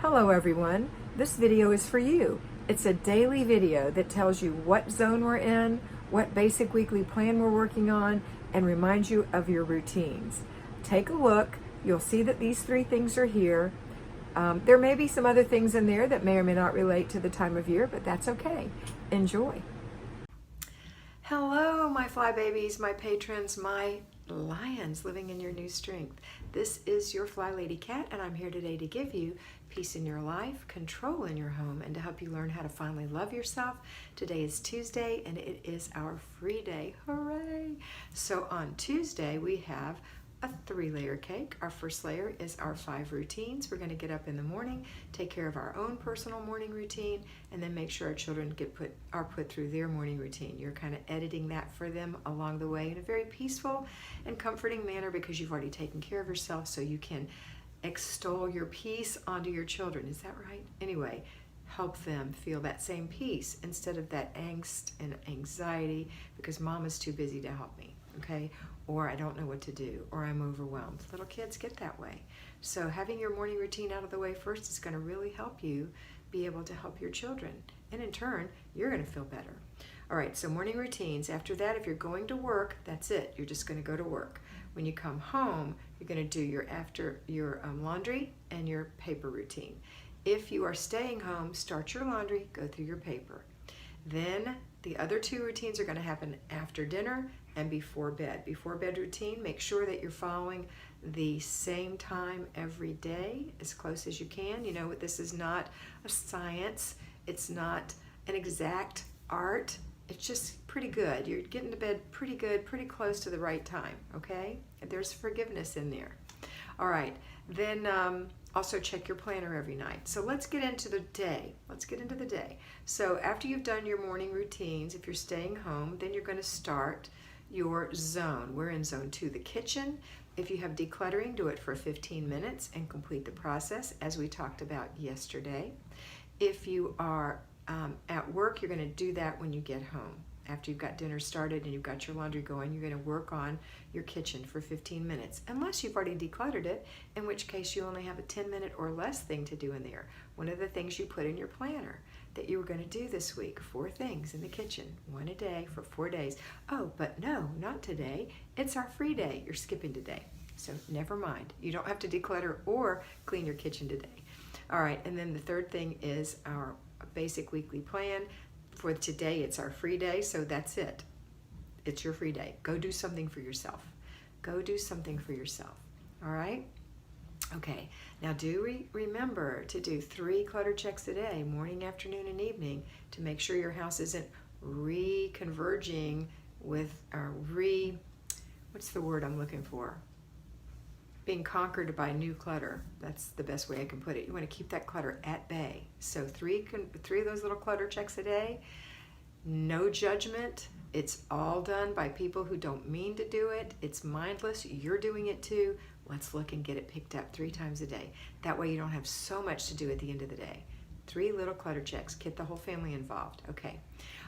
Hello everyone, this video is for you. It's a daily video that tells you what zone we're in, what basic weekly plan we're working on, and reminds you of your routines. Take a look, you'll see that these three things are here. There may be some other things in there that may or may not relate to the time of year, but that's okay. Enjoy. Hello, my fly babies, my patrons, my lions living in your new strength. This is your FlyLady Kat, and I'm here today to give you peace in your life, control in your home, and to help you learn how to finally love yourself. Today is Tuesday, and it is our free day. Hooray! So on Tuesday, we have a 3-layer cake. Our first layer is our 5 routines. We're going to get up in the morning, take care of our own personal morning routine, and then make sure our children are put through their morning routine. You're kind of editing that for them along the way in a very peaceful and comforting manner because you've already taken care of yourself, so you can extol your peace onto your children. Is that right? Anyway, help them feel that same peace instead of that angst and anxiety because mom is too busy to help me, okay? Or I don't know what to do, or I'm overwhelmed. Little kids get that way. So having your morning routine out of the way first is going to really help you be able to help your children. And in turn, you're going to feel better. All right, so morning routines. After that, if you're going to work, that's it. You're just going to go to work. When you come home, you're going to do your laundry and your paper routine. If you are staying home, start your laundry, go through your paper. Then the other 2 routines are going to happen after dinner and before bed. Before bed routine, make sure that you're following the same time every day as close as you can. You know, this is not a science. It's not an exact art. It's just pretty good. You're getting to bed pretty good, pretty close to the right time, okay? There's forgiveness in there. All right, then also check your planner every night. So let's get into the day. Let's get into the day. So after you've done your morning routines, if you're staying home, then you're going to start your zone. We're in zone 2, the kitchen. If you have decluttering, do it for 15 minutes and complete the process as we talked about yesterday. If you are at work, you're going to do that when you get home. After you've got dinner started and you've got your laundry going, you're going to work on your kitchen for 15 minutes, unless you've already decluttered it, in which case you only have a 10-minute or less thing to do in there. One of the things you put in your planner that you were going to do this week, 4 things in the kitchen, 1 a day for 4 days. Oh, but no, not today. It's our free day. You're skipping today. So never mind. You don't have to declutter or clean your kitchen today. All right, and then the third thing is our basic weekly plan. For today, it's our free day, so that's it. It's your free day. Go do something for yourself. Go do something for yourself, all right? Okay, now do remember to do 3 clutter checks a day, morning, afternoon, and evening, to make sure your house isn't reconverging with, what's the word I'm looking for? Being conquered by new clutter. That's the best way I can put it. You want to keep that clutter at bay. So 3 of those little clutter checks a day. No judgment. It's all done by people who don't mean to do it. It's mindless. You're doing it too. Let's look and get it picked up 3 times a day. That way you don't have so much to do at the end of the day. 3 little clutter checks. Get the whole family involved. Okay.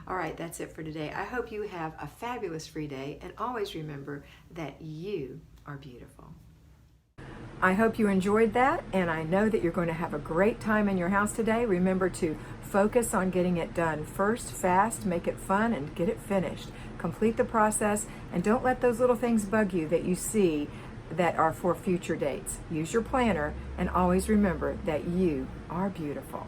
All right, that's it for today. I hope you have a fabulous free day, and always remember that you are beautiful. I hope you enjoyed that, and I know that you're going to have a great time in your house today. Remember to focus on getting it done first, fast, make it fun, and get it finished. Complete the process, and don't let those little things bug you that you see that are for future dates. Use your planner, and always remember that you are beautiful.